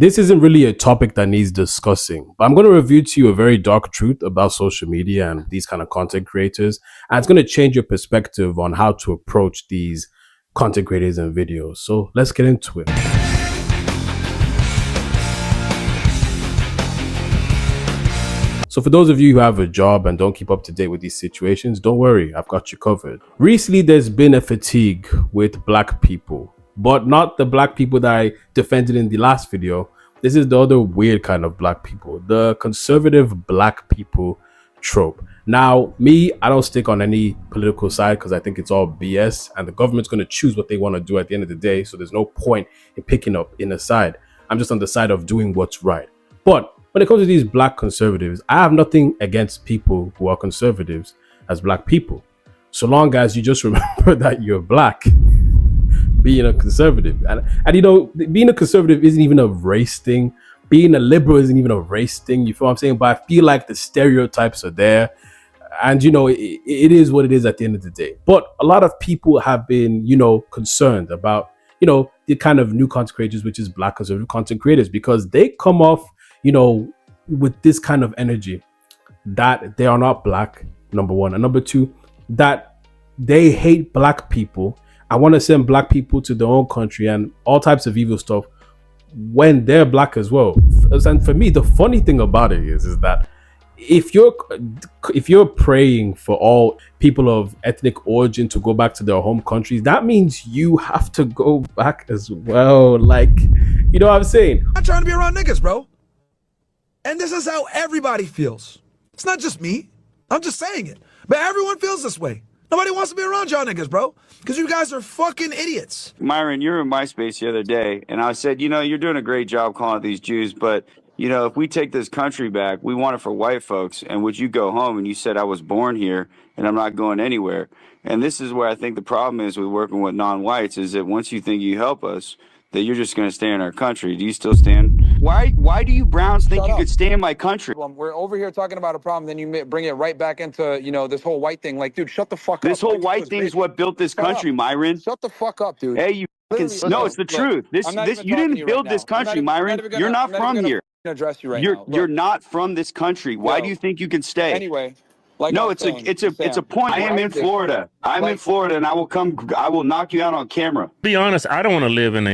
This isn't really a topic that needs discussing, but I'm going to reveal to you a very dark truth about social media and these kind of content creators. And it's going to change your perspective on how to approach these content creators and videos. So let's get into it. So for those of you who have a job and don't keep up to date with these situations, don't worry, I've got you covered. Recently, there's been a fatigue with black people, but not the black people that I defended in the last video. This is the other weird kind of black people, the conservative black people trope. Now, me, I don't stick on any political side because I think it's all BS and the government's going to choose what they want to do at the end of the day. So there's no point in picking up in a side. I'm just on the side of doing what's right. But when it comes to these black conservatives, I have nothing against people who are conservatives as black people. So long as you just remember that you're black, being a conservative. And you know, being a conservative isn't even a race thing. Being a liberal isn't even a race thing. You feel what I'm saying? But I feel like the stereotypes are there. And, you know, it is what it is at the end of the day. But a lot of people have been, you know, concerned about, you know, the kind of new content creators, which is black conservative content creators, because they come off, you know, with this kind of energy that they are not black, number one. And number two, that they hate black people. I want to send black people to their own country and all types of evil stuff when they're black as well. And for me, the funny thing about it is that if you're praying for all people of ethnic origin to go back to their home countries, that means you have to go back as well. Like, you know what I'm saying? I'm not trying to be around niggas, bro. And this is how everybody feels. It's not just me. I'm just saying it. But everyone feels this way. Nobody wants to be around y'all niggas, bro. Because you guys are fucking idiots. Myron, you were in MySpace the other day, and I said, you know, you're doing a great job calling it these Jews, but, you know, if we take this country back, we want it for white folks. And would you go home? And you said, I was born here, and I'm not going anywhere. And this is where I think the problem is with working with non-whites, is that once you think you help us, that you're just going to stay in our country. Do you still stand? Why do you Browns think you could stay in my country? We're over here talking about a problem, then you bring it right back into, you know, this whole white thing. Like, dude, shut the fuck up. This whole white thing is what built this country, Myron. Shut the fuck up, dude. Hey, you no, it's the truth. You didn't build this country, Myron. You're not from here. Address you right now. You're not from this country. Why do you think you can stay? Anyway. No, it's a point. I am in Florida. I'm in Florida, and I will knock you out on camera. Be honest, I don't want to live in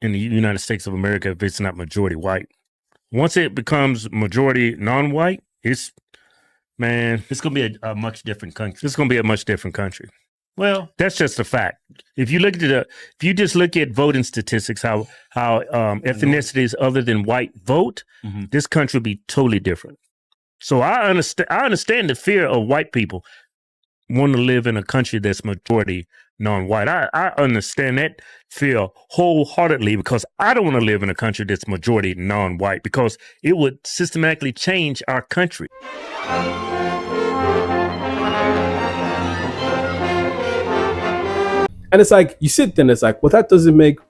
in the United States of America if it's not majority white. Once it becomes majority non-white, it's gonna be a much different country. It's gonna be a much different country. Well, that's just a fact. If you just look at voting statistics, how ethnicities other than white vote, this country would be totally different. So I understand the fear of white people want to live in a country that's majority non-white. I understand that fear wholeheartedly because I don't want to live in a country that's majority non-white because it would systematically change our country. And it's like, you sit there and it's like, well, that doesn't make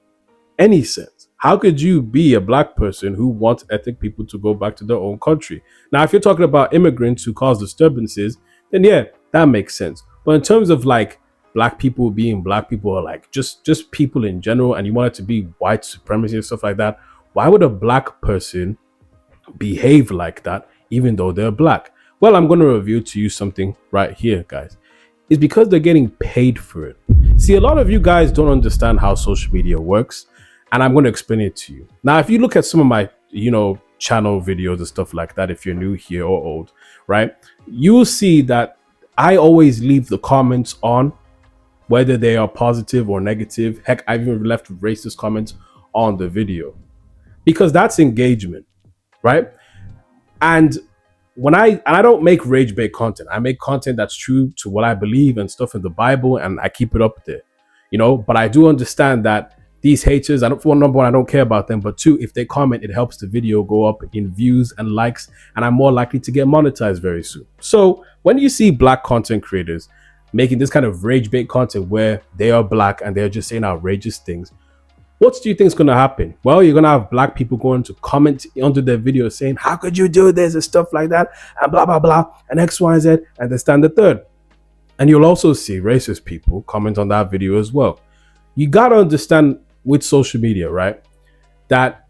any sense. How could you be a black person who wants ethnic people to go back to their own country? Now, if you're talking about immigrants who cause disturbances, then yeah, that makes sense. But in terms of like black people being black people, or like just people in general, and you want it to be white supremacy and stuff like that, why would a black person behave like that even though they're black? Well, I'm going to reveal to you something right here, guys. It's because they're getting paid for it. See, a lot of you guys don't understand how social media works, and I'm going to explain it to you. Now, if you look at some of my, you know, channel videos and stuff like that, if you're new here or old, right, you'll see that I always leave the comments on, whether they are positive or negative. Heck, I've even left racist comments on the video because that's engagement, right? And I don't make rage bait content. I make content that's true to what I believe and stuff in the Bible, and I keep it up there, you know. But I do understand that these haters, for number one, I don't care about them, but two, if they comment, it helps the video go up in views and likes, and I'm more likely to get monetized very soon. So when you see black content creators making this kind of rage bait content where they are black and they're just saying outrageous things, what do you think is going to happen? Well, you're going to have black people going to comment under their video saying, how could you do this and stuff like that, and blah, blah, blah, and X, Y, Z, and this, and the third. And you'll also see racist people comment on that video as well. You got to understand with social media, right? that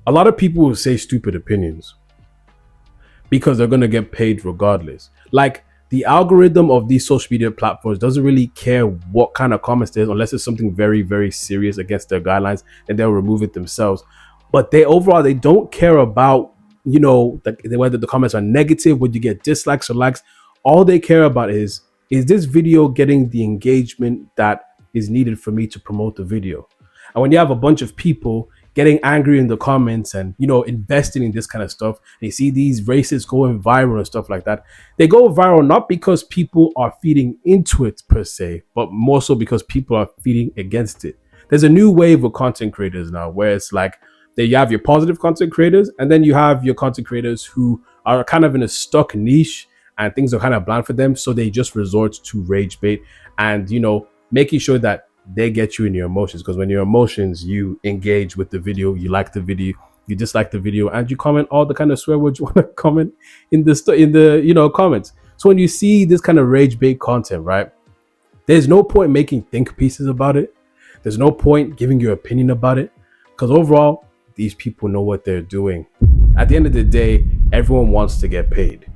a lot of people will say stupid opinions because they're going to get paid regardless. Like, the algorithm of these social media platforms doesn't really care what kind of comments there's, unless it's something very, very serious against their guidelines, and they'll remove it themselves. But they overall, they don't care about, whether the comments are negative, whether you get dislikes or likes. All they care about is this video getting the engagement that is needed for me to promote the video? And when you have a bunch of people getting angry in the comments and investing in this kind of stuff, and you see these races going viral and stuff like that, they go viral not because people are feeding into it per se, but more so because people are feeding against it. There's a new wave of content creators now where it's like you have your positive content creators, and then you have your content creators who are kind of in a stuck niche and things are kind of bland for them, so they just resort to rage bait and making sure that they get you in your emotions, because when your emotions, you engage with the video, you like the video, you dislike the video, and you comment all the kind of swear words you want to comment in the comments. So when you see this kind of rage bait content, right, there's no point making think pieces about it. There's no point giving your opinion about it, because overall, these people know what they're doing. At the end of the day, everyone wants to get paid,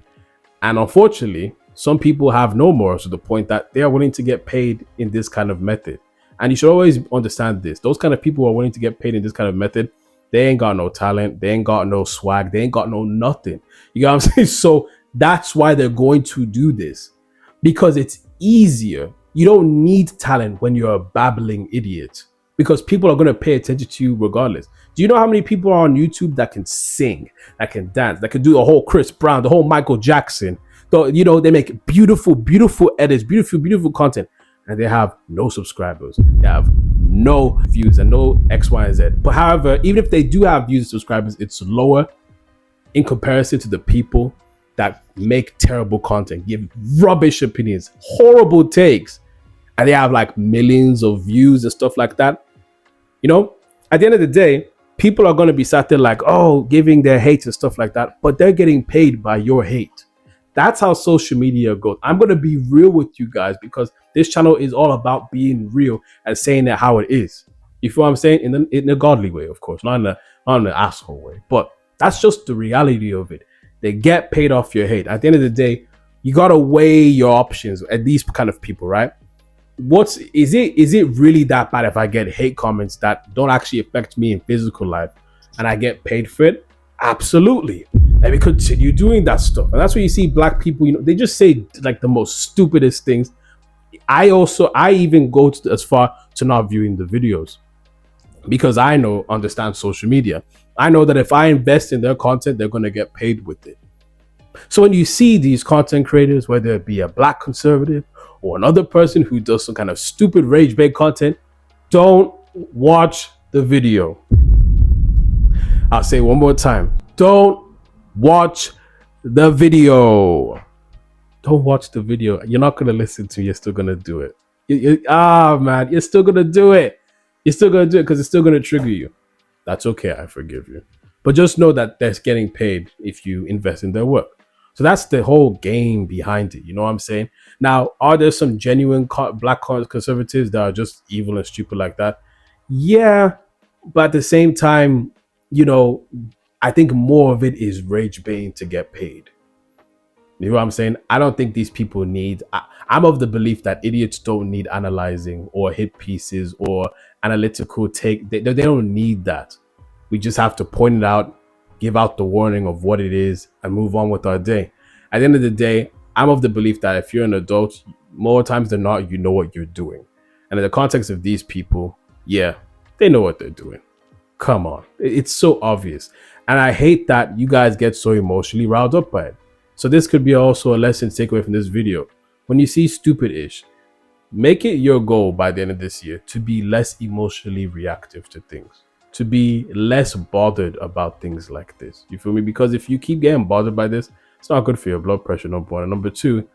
and unfortunately, some people have no morals to the point that they are willing to get paid in this kind of method. And you should always understand this. Those kind of people who are willing to get paid in this kind of method, they ain't got no talent. They ain't got no swag. They ain't got no nothing. You get what I'm saying? So that's why they're going to do this, because it's easier. You don't need talent when you're a babbling idiot, because people are going to pay attention to you regardless. Do you know how many people are on YouTube that can sing, that can dance, that can do the whole Chris Brown, the whole Michael Jackson? So, they make beautiful, beautiful edits, beautiful, beautiful content, and they have no subscribers. They have no views and no X, Y, and Z. But however, even if they do have views and subscribers, it's lower in comparison to the people that make terrible content, give rubbish opinions, horrible takes, and they have like millions of views and stuff like that. At the end of the day, people are going to be sat there like, oh, giving their hate and stuff like that, but they're getting paid by your hate. That's how social media goes. I'm going to be real with you guys, because this channel is all about being real and saying it how it is. You feel what I'm saying? In a godly way, of course, not in an asshole way. But that's just the reality of it. They get paid off your hate. At the end of the day, you got to weigh your options at these kind of people, right? Is it really that bad if I get hate comments that don't actually affect me in physical life and I get paid for it? Absolutely. Let me continue doing that stuff. And that's where you see black people, they just say like the most stupidest things. I even go as far to not viewing the videos, because I understand social media. I know that if I invest in their content, they're going to get paid with it. So when you see these content creators, whether it be a black conservative or another person who does some kind of stupid rage bait content, don't watch the video. I'll say one more time. Don't watch the video. Don't watch the video. You're not going to listen to it. You're still going to do it. You're still going to do it. You're still going to do it because it's still going to trigger you. That's okay. I forgive you. But just know that they're getting paid if you invest in their work. So that's the whole game behind it. You know what I'm saying? Now, are there some genuine black conservatives that are just evil and stupid like that? Yeah. But at the same time, I think more of it is rage baiting to get paid. You know what I'm saying? I don't think these people need... I'm of the belief that idiots don't need analyzing or hit pieces or analytical take. They don't need that. We just have to point it out, give out the warning of what it is, and move on with our day. At the end of the day, I'm of the belief that if you're an adult, more times than not, you know what you're doing. And in the context of these people, yeah, they know what they're doing. Come on. It's so obvious. And I hate that you guys get so emotionally riled up by it. So this could be also a lesson to take away from this video. When you see stupid-ish, make it your goal by the end of this year to be less emotionally reactive to things, to be less bothered about things like this. You feel me? Because if you keep getting bothered by this, it's not good for your blood pressure, number one. And number two,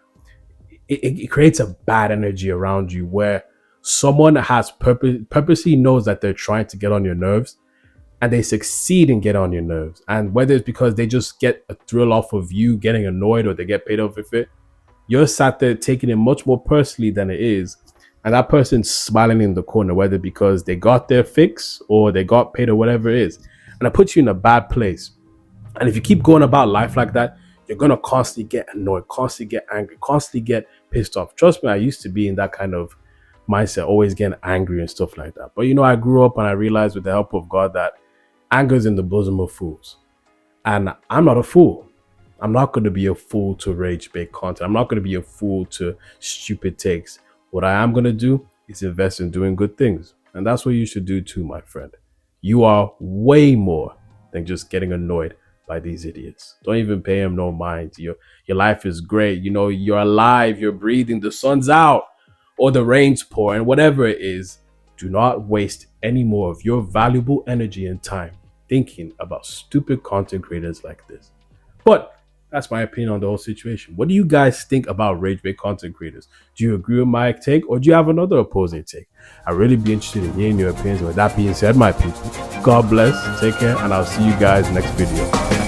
it creates a bad energy around you where someone has purposely knows that they're trying to get on your nerves, and they succeed in getting on your nerves. And whether it's because they just get a thrill off of you getting annoyed or they get paid off with it, you're sat there taking it much more personally than it is. and that person's smiling in the corner, whether because they got their fix or they got paid or whatever it is, and it puts you in a bad place. And if you keep going about life like that, you're gonna constantly get annoyed, constantly get angry, constantly get pissed off. Trust me, I used to be in that kind of mindset, always getting angry and stuff like that. But I grew up and I realized with the help of God that anger is in the bosom of fools. And I'm not a fool. I'm not going to be a fool to rage bait content. I'm not going to be a fool to stupid takes. What I am going to do is invest in doing good things. And that's what you should do too, my friend. You are way more than just getting annoyed by these idiots. Don't even pay them no mind. Your life is great. You're alive, you're breathing, the sun's out, or the rain's pouring, whatever it is. Do not waste any more of your valuable energy and time thinking about stupid content creators like this. But that's my opinion on the whole situation. What do you guys think about rage bait content creators? Do you agree with my take, or do you have another opposing take? I'd really be interested in hearing your opinions. With that being said, my people, God bless, take care, and I'll see you guys next video.